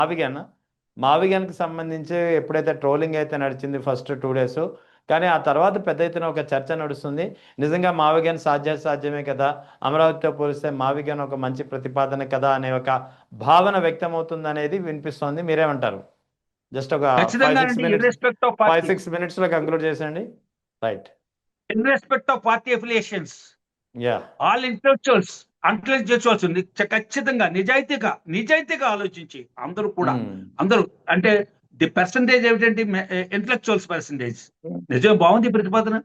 మావిగన్ మావిగన్కి సంబంధించి ఎప్పుడైతే ట్రోలింగ్ అయితే నడిచింది ఫస్ట్ 2 డేస్, కానీ ఆ తర్వాత పెద్ద ఎత్తున ఒక చర్చ నడుస్తుంది. నిజంగా మావిగన్ సాధ్యమే కదా, అమరావతితో పోలిస్తే మావిగన్ ఒక మంచి ప్రతిపాదన కదా అనే ఒక భావన వ్యక్తమవుతుంది అనేది వినిపిస్తోంది. మీరేమంటారు? జస్ట్ ఒక ఫైవ్ ఖచ్చితంగా సిక్స్ అండి. Minutes irrespect of five party, six మినిట్స్లో కంక్లూడ్ చేసేయండి. Right. Irrespect of party affiliations, yeah. All intellectuals ఖచ్చితంగా నిజాయితీగా ఆలోచించి అందరూ అంటే ది పర్సంటేజ్ ఏమిటంటే ఇంటలెక్చువల్స్ పర్సంటేజ్ నిజమే బాగుంది ఈ ప్రతిపాదన.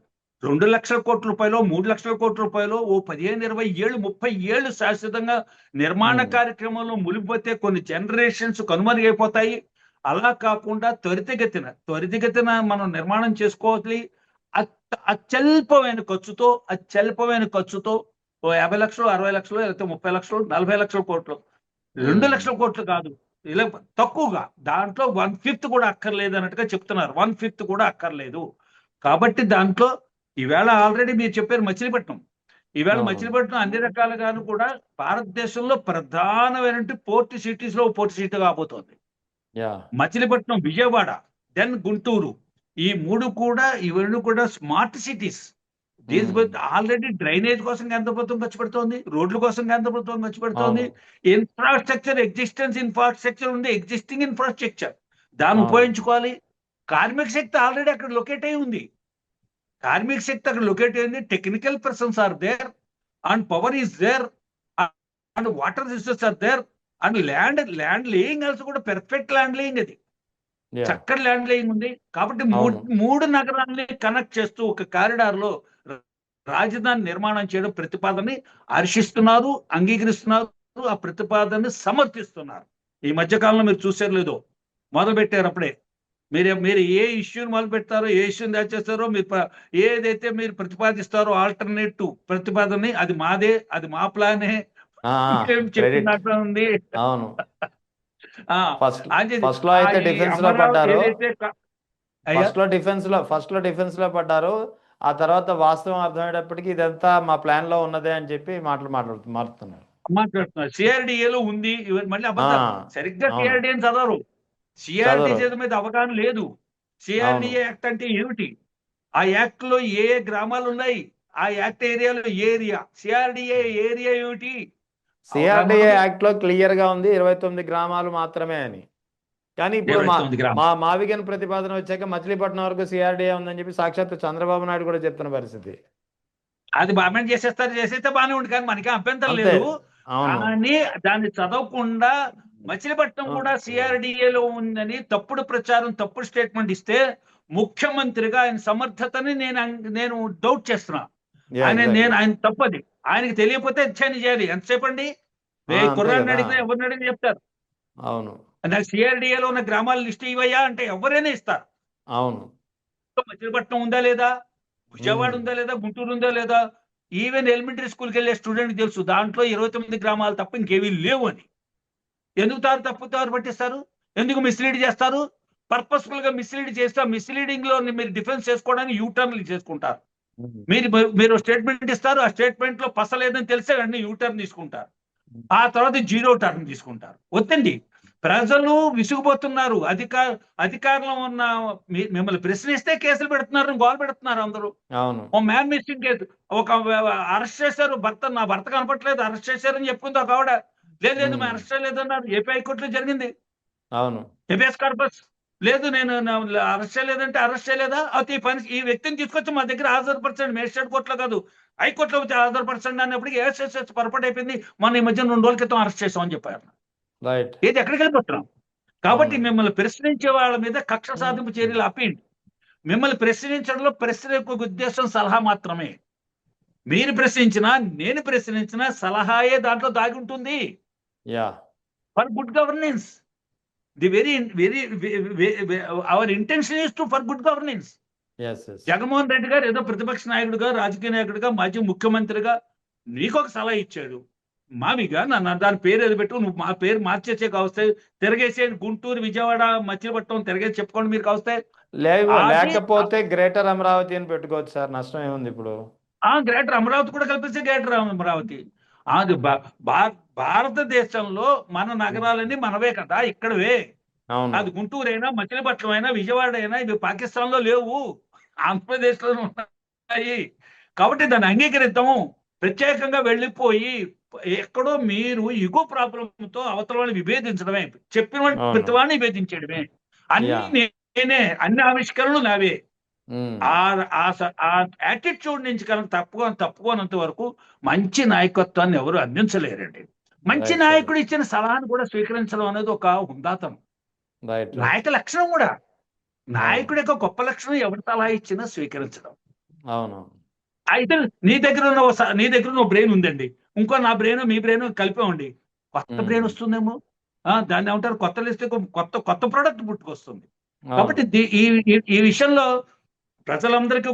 2 లక్షల కోట్ల రూపాయలు, 3 లక్షల కోట్ల రూపాయలు, ఓ 15-20 ఏళ్ళు 30 ఏళ్ళు శాశ్వతంగా నిర్మాణ కార్యక్రమంలో మునిగిపోతే కొన్ని జనరేషన్స్ కనుమరుగైపోతాయి. అలా కాకుండా త్వరితగతిన మనం నిర్మాణం చేసుకోవాలి. అత్యల్పమైన ఖర్చుతో ఓ 50 లక్షలు, 60 లక్షలు, లేకపోతే 30 లక్షలు, 40 లక్షల కోట్లు, 2 లక్షల కోట్లు కాదు, ఇలా తక్కువగా, దాంట్లో 1/5 కూడా అక్కర్లేదు అన్నట్టుగా చెప్తున్నారు. 1/5 కూడా అక్కర్లేదు. కాబట్టి దాంట్లో ఈవేళ ఆల్రెడీ మీరు చెప్పారు మచిలీపట్నం. ఈవేళ మచిలీపట్నం అన్ని రకాలుగాను కూడా భారతదేశంలో ప్రధానమైన పోర్ట్ సిటీస్ లో పోర్ట్ సిటీ కాబోతోంది. మచిలీపట్నం, విజయవాడ, దెన్ గుంటూరు, ఇవన్నీ కూడా స్మార్ట్ సిటీస్. ఆల్రెడీ డ్రైనేజ్ కోసం ఎంత ప్రభుత్వం ఖర్చు పెడుతోంది, రోడ్ల కోసం ఎంత ప్రభుత్వం ఖర్చు పెడుతోంది, ఇన్ఫ్రాస్ట్రక్చర్ ఉంది, ఎగ్జిస్టింగ్ ఇన్ఫ్రాస్ట్రక్చర్, దాన్ని ఉపయోగించుకోవాలి. కార్మిక శక్తి ఆల్రెడీ అక్కడ లొకేట్ అయి ఉంది. Technical persons are there, and power is there, and water resources are there, and land laying also కూడా పెర్ఫెక్ట్ ల్యాండ్ లేయింగ్, అది చక్కటి ల్యాండ్ లేయింగ్ ఉంది. కాబట్టి మూడు నగరాలని కనెక్ట్ చేస్తూ ఒక కారిడార్ లో రాజధాని నిర్మాణం చేయడం ప్రతిపాదనని హర్షిస్తున్నారు, అంగీకరిస్తున్నారు, ఆ ప్రతిపాదనని సమర్థిస్తున్నారు. ఈ మధ్య కాలంలో మీరు చూసారు లేదో, మొదలు పెట్టారు అప్పుడే. మీరు ఏ ఇష్యూని మొదలు పెడతారో, ఏ ఇష్యూని దాచేస్తారో, ఏదైతే మీరు ప్రతిపాదిస్తారో ఆల్టర్నేటివ్ ప్రతిపాదనని, అది మాదే, అది మా ప్లానే చెప్పినట్టు ఉంది. ఫస్ట్ లో అయితే డిఫెన్స్ లో పడ్డారు, ఫస్ట్ లో డిఫెన్స్ లో పడ్డారు. ఆ తర్వాత వాస్తవం అర్థమయ్యేటప్పటికి ఇదంతా మా ప్లాన్ లో ఉన్నదే అని చెప్పి మాట్లాడుతున్నారు. సిఆర్డిఏలో ఉంది, మళ్ళీ సరిగ్గా సిఆర్డిఏని చదవరు. సిఆర్డిఏ మీద అవగాహన లేదు. సిఆర్డిఏ యాక్ట్ అంటే ఏమిటి, ఆ యాక్ట్ లో ఏ గ్రామాలు ఉన్నాయి, ఆ యాక్ట్ ఏరియాలో ఏరియా, సిఆర్డిఏ ఏరియా ఏమిటి, సిఆర్డిఏ యాక్ట్ లో క్లియర్ గా ఉంది 29 గ్రామాలు మాత్రమే అని. కానీ ఇప్పుడు మావిగన్ ప్రతిపాదన వచ్చాక మచిలీపట్నం వరకు సిఆర్డిఏ ఉందని చెప్పి సాక్షాత్ చంద్రబాబు నాయుడు కూడా చెప్తున్న పరిస్థితి. అది బాగా చేసేస్తే బాగానే ఉంది, కానీ మనకి అభ్యంతరం లేదు. కానీ దాన్ని చదవకుండా మచిలీపట్నం కూడా సిఆర్డిఏలో ఉందని తప్పుడు ప్రచారం, తప్పుడు స్టేట్మెంట్ ఇస్తే ముఖ్యమంత్రిగా ఆయన సమర్థతని నేను డౌట్ చేస్తున్నా. ఆయన తప్పది. ఆయనకి తెలియకపోతే ఇచ్చాని చేయాలి. ఎంతసేపు అండి, కుర్రాన్ని అడిగితే ఎవరిని అడిగినా చెప్తారు. అవును, నాకు సిఆర్డిఏలో ఉన్న గ్రామాల లిస్ట్ ఇవ్వయ్యా అంటే ఎవరైనా ఇస్తారు. అవును. మచిలీపట్నం ఉందా లేదా, విజయవాడ ఉందా లేదా, గుంటూరు ఉందా లేదా, ఈవెన్ ఎలిమెంటరీ స్కూల్కి వెళ్ళే స్టూడెంట్ తెలుసు దాంట్లో 29 గ్రామాలు తప్ప ఇంకేమీ లేవు అని. ఎందుకు తప్పుతారు పట్టిస్తారు, ఎందుకు మిస్లీడ్ చేస్తారు? పర్పస్ఫుల్ గా మిస్లీడ్ చేస్తా, మిస్లీడింగ్ లో మీరు డిఫెన్స్ చేసుకోవడానికి యూటర్న్లు చేసుకుంటారు. మీరు స్టేట్మెంట్ ఇస్తారు, ఆ స్టేట్మెంట్ లో పసలేదని తెలిసే వెంటనే యూటర్న్ తీసుకుంటారు, ఆ తర్వాత 0 టర్న్ తీసుకుంటారు. వద్దండి, ప్రజలు విసుగుపోతున్నారు. అధికారంలో ఉన్న మిమ్మల్ని ప్రశ్నిస్తే కేసులు పెడుతున్నారు, గోల్ పెడుతున్నారు అందరూ. ఓ మ్యాన్ మిస్సింగ్ కేసు, ఒక అరెస్ట్ చేశారు, నా భర్త కనపట్లేదు, అరెస్ట్ చేశారని చెప్పుకుంది ఒక ఆవిడ. లేదు మేము అరెస్ట్ చేయలేదన్నారు, ఏపీ హైకోర్టులో జరిగింది. హెబియస్ కార్పస్ లేదు, నేను అరెస్ట్ చేయలేదంటే అరెస్ట్ చేయలేదా, అయితే ఈ వ్యక్తిని తీసుకొచ్చి మా దగ్గర హాజరుపరచండి, మేజిస్ట్రేట్ కోర్టులో కాదు హైకోర్టులో వచ్చి హాజరుపరచండి అన్నప్పటికీ ఏఎస్ఎస్ పొరపాటు అయిపోయింది, మన ఈ మధ్య 2 రోజుల క్రితం అరెస్ట్ చేసామని చెప్పారు. ఏది ఎక్కడికి వెళ్ళిపోతున్నాం? కాబట్టి మిమ్మల్ని ప్రశ్నించే వాళ్ళ మీద కక్ష సాధింపు చర్యలు ఆపేయండి. మిమ్మల్ని ప్రశ్నించడంలో ప్రశ్న యొక్క ఉద్దేశం సలహా మాత్రమే. మీరు ప్రశ్నించినా, నేను ప్రశ్నించినా సలహాయే దాంట్లో దాగి ఉంటుంది. For good governance, our intention is to for good governance. Jaganmohan Reddy గారు ఏదో ప్రతిపక్ష నాయకుడిగా, రాజకీయ నాయకుడిగా, మాజీ ముఖ్యమంత్రిగా నీకు ఒక సలహా ఇచ్చాడు. మావిగా దాని పేరు ఏది పెట్టు, నువ్వు మా పేరు మార్చేసే కావస్తాయి, తిరగేసే గుంటూరు, విజయవాడ, మచిలీపట్నం తిరగేసి చెప్పుకోండి మీరు కావస్తాయి. లేకపోతే గ్రేటర్ అమరావతి అని పెట్టుకోవచ్చు సార్, నష్టం ఏముంది ఇప్పుడు? గ్రేటర్ అమరావతి కూడా కల్పిస్తే గ్రేటర్ అమరావతి. అది భారతదేశంలో మన నగరాలన్నీ మనవే కదా, ఇక్కడవే. అవును. అది గుంటూరు అయినా, మచిలీపట్నం అయినా, విజయవాడ అయినా, ఇవి పాకిస్తాన్ లో లేవు, ఆంధ్రప్రదేశ్ లో ఉన్నాయి. కాబట్టి దాన్ని అంగీకరిద్దాము. ప్రత్యేకంగా వెళ్ళిపోయి ఎక్కడో మీరు ఇగో ప్రాబ్లంతో అవతల వాళ్ళని విభేదించడమే, చెప్పిన వాడిని అవును. ప్రతి వాడిని విభేదించడమే. అన్ని యా. నేనే, అన్ని ఆవిష్కరణలు నావే. ఉమ్. ఆ యాటిట్యూడ్ నుంచి కనుక తప్పుకోనంత వరకు మంచి నాయకత్వాన్ని ఎవరు అందించలేరండి. మంచి రైట్ సార్. నాయకుడు ఇచ్చిన సలహాను కూడా స్వీకరించడం అనేది ఒక హుందాతనం, రైట్ రైట్. నాయక లక్షణం కూడా. అవును. నాయకుడి యొక్క గొప్ప లక్షణం ఎవరి సలహా ఇచ్చినా స్వీకరించడం. అవును. అయితే నీ దగ్గర ఉన్న బ్రెయిన్ ఉందండి, ఇంకో నా బ్రెయిన్ మీ బ్రెయిన్ కలిపామండి, కొత్త బ్రెయిన్ ఉమ్. వస్తుందేమో. దాన్ని ఏమంటారు, కొత్త లిస్ట్ కొత్త కొత్త ప్రోడక్ట్ పుట్టుకొస్తుంది. అవును. కాబట్టి ఈ విషయంలో ప్రజలందరికీ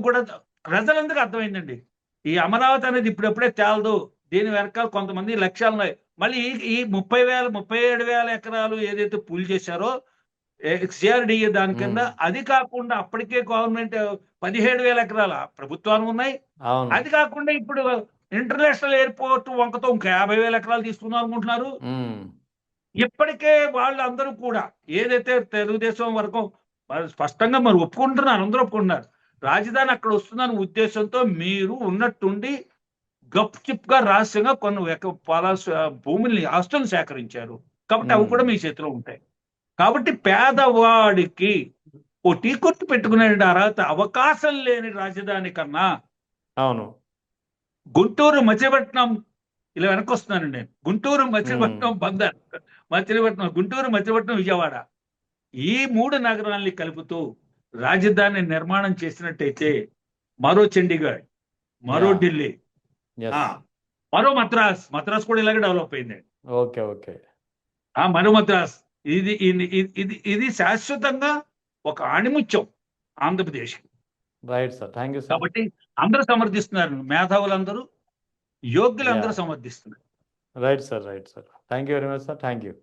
అర్థమైందండి. ఈ అమరావతి అనేది ఇప్పుడెప్పుడే తేలదు, దీని వెనకాల కొంతమంది లక్ష్యాలు ఉన్నాయి. మళ్ళీ ఈ 37,000 ఎకరాలు ఏదైతే పూల్ చేశారో సిఆర్డిఏ దాని కింద, అది కాకుండా అప్పటికే గవర్నమెంట్ 17,000 ఎకరాల ప్రభుత్వాలు ఉన్నాయి. అవును. అది కాకుండా ఇప్పుడు ఇంటర్నేషనల్ ఎయిర్పోర్ట్ వంకతో ఇంకా 50,000 ఎకరాలు తీసుకుందాం అనుకుంటున్నారు. ఉమ్. ఇప్పటికే వాళ్ళందరూ కూడా ఏదైతే తెలుగుదేశం వరకు స్పష్టంగా మరి ఒప్పుకుంటున్నారు, అందరూ ఒప్పుకుంటున్నారు, రాజధాని అక్కడ వస్తుందన్న ఉద్దేశంతో మీరు ఉన్నట్టుండి గప్ చిప్ గా రహస్యంగా కొన్ని భూముల్ని, ఆస్తులను సేకరించారు. కాబట్టి అవి కూడా మీ చేతిలో ఉంటాయి. కాబట్టి పేదవాడికి ఓ టీ కొట్టు పెట్టుకునే అర్హత అవకాశం లేని రాజధాని కన్నా అవును. గుంటూరు మచిలీపట్నం, ఇలా వెనక్కి వస్తున్నానండి నేను, గుంటూరు మచిలీపట్నం బందర్, గుంటూరు మచిలీపట్నం విజయవాడ, ఈ 3 నగరాల్ని కలుపుతూ రాజధాని నిర్మాణం చేసినట్టయితే మరో చండీగఢ్, మరో Yeah. ఢిల్లీ, Yes. మరో మద్రాస్ కూడా ఇలాగే డెవలప్ అయింది. Okay okay. మరో మద్రాస్, ఇది శాశ్వతంగా ఒక ఆణిముత్యం Andhra Pradesh. Right sir. Thank you sir. కాబట్టి అందరూ సమర్థిస్తున్నారు, మేధావులందరూ, యోగ్యులందరూ Yeah. సమర్థిస్తున్నారు. Right sir. Right sir. Thank you very much sir. Thank you.